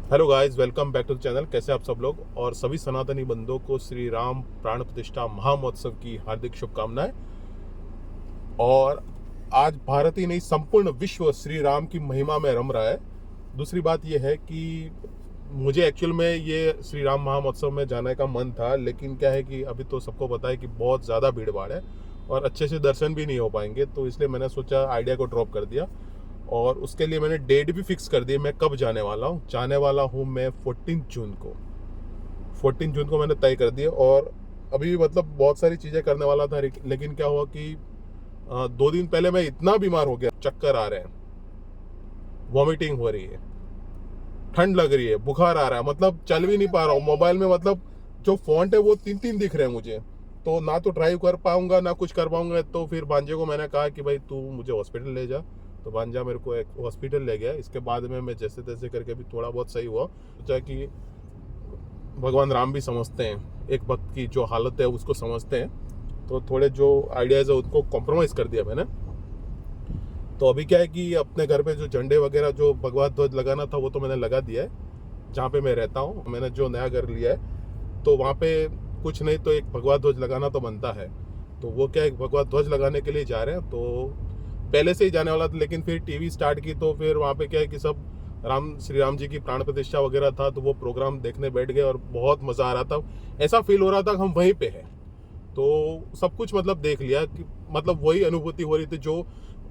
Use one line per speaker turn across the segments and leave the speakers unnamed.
Hello guys, welcome back to the channel. कैसे आप सब लोग और सभी सनातनी बंधुओं को श्री राम प्राण प्रतिष्ठा महामहोत्सव की हार्दिक शुभकामनाएं। और आज भारत ही नहीं, संपूर्ण विश्व श्री राम की महिमा में रम रहा है। दूसरी बात यह है कि मुझे एक्चुअल में ये श्री राम महामहोत्सव में जाने का मन था, लेकिन क्या है कि अभी तो सबको पता है कि बहुत ज़्यादा भीड़ भाड़ है और अच्छे से दर्शन भी नहीं हो पाएंगे, तो इसलिए मैंने सोचा आइडिया को ड्रॉप कर दिया और उसके लिए मैंने डेट भी फिक्स कर दी। मैं कब जाने वाला हूँ? जाने वाला हूँ मैं 14 जून को। 14 जून को मैंने तय कर दिया और अभी मतलब बहुत सारी चीज़ें करने वाला था, लेकिन क्या हुआ कि 2 दिन पहले मैं इतना बीमार हो गया, चक्कर आ रहे हैं, वॉमिटिंग हो रही है, ठंड लग रही है, बुखार आ रहा है, मतलब चल भी नहीं पा रहा हूँ। मोबाइल में मतलब जो फॉन्ट है वो 3-3 दिख रहे हैं मुझे, तो ना तो ड्राइव कर पाऊंगा ना कुछ कर पाऊंगा। तो फिर भांजे को मैंने कहा कि भाई तू मुझे हॉस्पिटल ले जा, तो भांजा मेरे को एक हॉस्पिटल ले गया। इसके बाद में मैं जैसे तैसे करके भी थोड़ा बहुत सही हुआ। सोचा कि भगवान राम भी समझते हैं, एक भक्त की जो हालत है उसको समझते हैं, तो थोड़े जो आइडियाज़ है उसको कॉम्प्रोमाइज़ कर दिया मैंने। तो अभी क्या है कि अपने घर पे जो झंडे वगैरह जो भगवा ध्वज लगाना था वो तो मैंने लगा दिया है। जहाँ पे मैं रहता हूँ, मैंने जो नया घर लिया है, तो वहाँ पे कुछ नहीं तो एक भगवा ध्वज लगाना तो बनता है। तो वो क्या है, भगवा ध्वज लगाने के लिए जा रहे हैं। तो पहले से ही जाने वाला था, लेकिन फिर टीवी स्टार्ट की तो फिर वहाँ पे क्या है कि सब श्री राम जी की प्राण प्रतिष्ठा वगैरह था, तो वो प्रोग्राम देखने बैठ गए और बहुत मज़ा आ रहा था। ऐसा फील हो रहा था कि हम वहीं पे हैं। तो सब कुछ मतलब देख लिया कि मतलब वही अनुभूति हो रही थी जो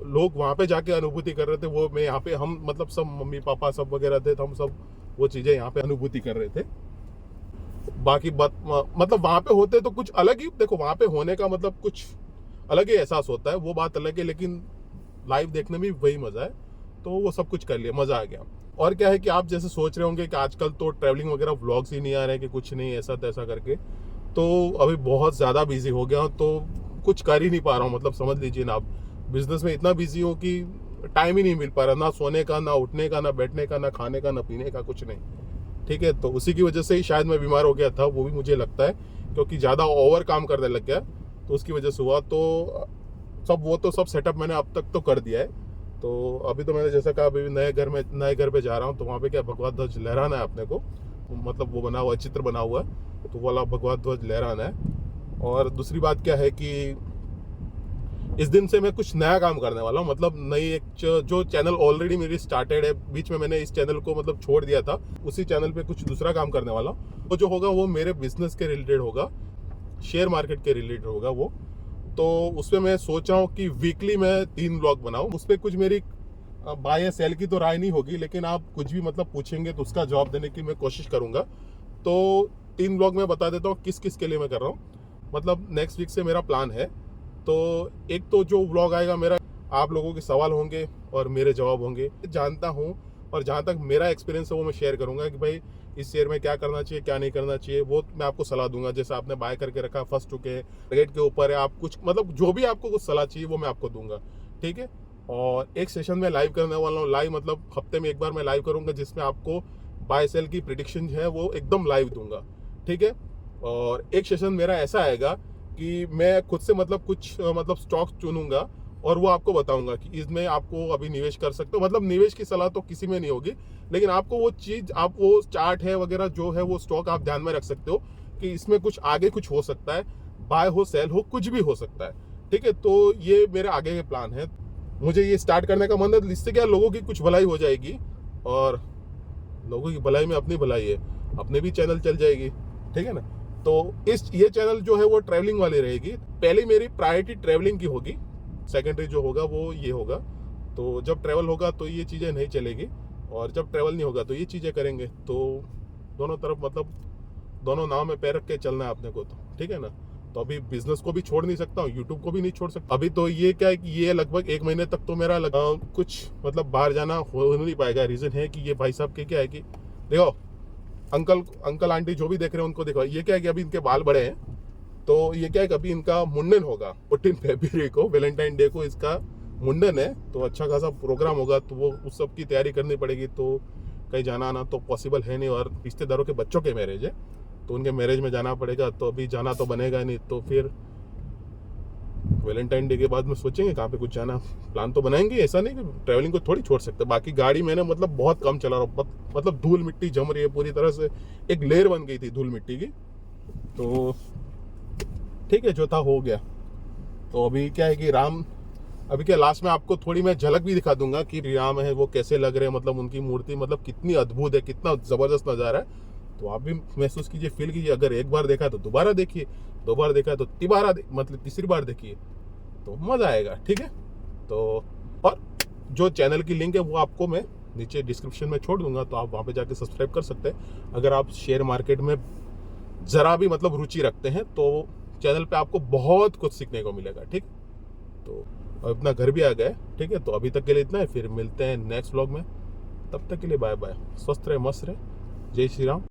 लोग वहाँ पे जाके अनुभूति कर रहे थे, वो मैं यहाँ पे, हम मतलब सब मम्मी पापा सब वगैरह थे, तो हम सब वो चीज़ें यहाँ पे अनुभूति कर रहे थे। बाकी बात मतलब वहाँ पे होते तो कुछ अलग ही, देखो वहाँ पे होने का मतलब कुछ अलग ही एहसास होता है, वो बात अलग है, लेकिन लाइव देखने में भी वही मज़ा है। तो वो सब कुछ कर लिया, मज़ा आ गया। और क्या है कि आप जैसे सोच रहे होंगे कि आजकल तो ट्रैवलिंग वगैरह व्लॉग्स ही नहीं आ रहे हैं कि कुछ नहीं ऐसा तैसा करके, तो अभी बहुत ज़्यादा बिजी हो गया हूँ, तो कुछ कर ही नहीं पा रहा हूँ। मतलब समझ लीजिए ना, आप बिजनेस में इतना बिजी हूँ कि टाइम ही नहीं मिल पा रहा, ना सोने का, ना उठने का, ना बैठने का, ना खाने का, ना पीने का, कुछ नहीं। ठीक है, तो उसी की वजह से ही शायद मैं बीमार हो गया था, वो भी मुझे लगता है, क्योंकि ज़्यादा ओवर काम करने लग गया, तो उसकी वजह से हुआ। तो सब सेटअप मैंने अब तक तो कर दिया है। तो अभी तो मैंने जैसा कहा, अभी नए घर पे जा रहा हूँ, तो वहाँ पे क्या भगवा ध्वज लहराना है अपने को, मतलब वो बना हुआ है, चित्र बना हुआ है, तो वो वाला भगवा ध्वज लहराना है। और दूसरी बात क्या है कि इस दिन से मैं कुछ नया काम करने वाला हूँ, मतलब नई एक जो चैनल ऑलरेडी मेरी स्टार्टेड है, बीच में मैंने इस चैनल को मतलब छोड़ दिया था, उसी चैनल पे कुछ दूसरा काम करने वाला हूँ। वो जो होगा वो मेरे बिजनेस के रिलेटेड होगा, शेयर मार्केट के रिलेटेड होगा वो। तो उसमें मैं सोच रहा हूँ कि वीकली मैं 3 ब्लॉग बनाऊँ। उस पर कुछ मेरी बाय या सेल की तो राय नहीं होगी, लेकिन आप कुछ भी मतलब पूछेंगे तो उसका जवाब देने की मैं कोशिश करूँगा। तो 3 ब्लॉग मैं बता देता हूँ किस किस के लिए मैं कर रहा हूँ। मतलब नेक्स्ट वीक से मेरा प्लान है। तो एक तो जो व्लॉग आएगा मेरा, आप लोगों के सवाल होंगे और मेरे जवाब होंगे, जानता हूँ, और जहाँ तक मेरा एक्सपीरियंस है वो मैं शेयर करूँगा कि भाई इस शेयर में क्या करना चाहिए, क्या नहीं करना चाहिए, वो मैं आपको सलाह दूंगा। जैसे आपने बाय करके रखा, फर्स्ट चुके रेट के ऊपर है, आप कुछ मतलब जो भी आपको कुछ सलाह चाहिए वो मैं आपको दूंगा। ठीक है। और एक सेशन में लाइव करने वाला हूँ, लाइव मतलब हफ्ते में एक बार मैं लाइव करूँगा, जिसमें आपको बाय सेल की प्रिडिक्शन है वो एकदम लाइव दूंगा। ठीक है। और एक सेशन मेरा ऐसा आएगा कि मैं खुद से मतलब कुछ मतलब स्टॉक चुनूंगा और वो आपको बताऊंगा कि इसमें आपको अभी निवेश कर सकते हो। मतलब निवेश की सलाह तो किसी में नहीं होगी, लेकिन आपको वो चीज, आप वो चार्ट है वगैरह जो है, वो स्टॉक आप ध्यान में रख सकते हो कि इसमें कुछ आगे कुछ हो सकता है, बाय हो सेल हो कुछ भी हो सकता है। ठीक है। तो ये मेरे आगे के प्लान है, मुझे ये स्टार्ट करने का मन है। इससे क्या, लोगों की कुछ भलाई हो जाएगी, और लोगों की भलाई में अपनी भलाई है, अपने भी चैनल चल जाएगी। ठीक है ना। तो ये चैनल जो है वो ट्रैवलिंग वाली रहेगी। पहले मेरी प्रायोरिटी ट्रैवलिंग की होगी, सेकेंडरी जो होगा वो ये होगा। तो जब ट्रैवल होगा तो ये चीज़ें नहीं चलेगी, और जब ट्रैवल नहीं होगा तो ये चीज़ें करेंगे। तो दोनों तरफ मतलब दोनों नाव में पैर रख के चलना है अपने को, तो ठीक है ना। तो अभी बिजनेस को भी छोड़ नहीं सकता हूँ, यूट्यूब को भी नहीं छोड़ सकता। अभी तो ये क्या है कि ये लगभग 1 महीने तक तो मेरा कुछ मतलब बाहर जाना हो नहीं पाएगा। रीज़न है कि ये भाई साहब के क्या है कि देखो, अंकल आंटी जो भी देख रहे हैं उनको देखो, ये क्या है कि अभी इनके बाल बड़े हैं, तो ये क्या है कि अभी इनका मुंडन होगा 14 फरवरी को, वैलेंटाइन डे को इसका मुंडन है। तो अच्छा खासा प्रोग्राम होगा, तो वो उस सब की तैयारी करनी पड़ेगी। तो कहीं जाना आना तो पॉसिबल है नहीं, और रिश्तेदारों के बच्चों के मैरिज है, तो उनके मैरिज में जाना पड़ेगा। तो अभी जाना तो बनेगा नहीं, तो फिर वैलेंटाइन डे के बाद में सोचेंगे कहाँ पे कुछ जाना, प्लान तो बनाएंगे। ऐसा नहीं कि ट्रैवलिंग को थोड़ी छोड़ सकते। बाकी गाड़ी मैंने मतलब बहुत कम चला रहा हूँ, मतलब धूल मिट्टी जम रही है पूरी तरह से, एक लेयर बन गई थी धूल मिट्टी की। तो ठीक है, जो था हो गया। तो अभी क्या है कि राम, अभी क्या लास्ट में आपको थोड़ी मैं झलक भी दिखा दूंगा कि राम है वो कैसे लग रहे हैं, मतलब उनकी मूर्ति मतलब कितनी अद्भुत है, कितना जबरदस्त नज़ारा है। तो आप भी महसूस कीजिए, फील कीजिए। अगर एक बार देखा तो दोबारा देखिए, दो बार देखा तो मतलब तीसरी बार देखिए, तो मज़ा आएगा। ठीक है। तो और जो चैनल की लिंक है वो आपको मैं नीचे डिस्क्रिप्शन में छोड़ दूंगा, तो आप वहाँ पे जाके सब्सक्राइब कर सकते हैं। अगर आप शेयर मार्केट में ज़रा भी मतलब रुचि रखते हैं तो चैनल पे आपको बहुत कुछ सीखने को मिलेगा। ठीक। तो अपना घर भी आ गया। ठीक है। तो अभी तक के लिए इतना है, फिर मिलते हैं नेक्स्ट व्लॉग में। तब तक के लिए बाय बाय। स्वस्थ रहे, मस्त रहे। जय श्री राम।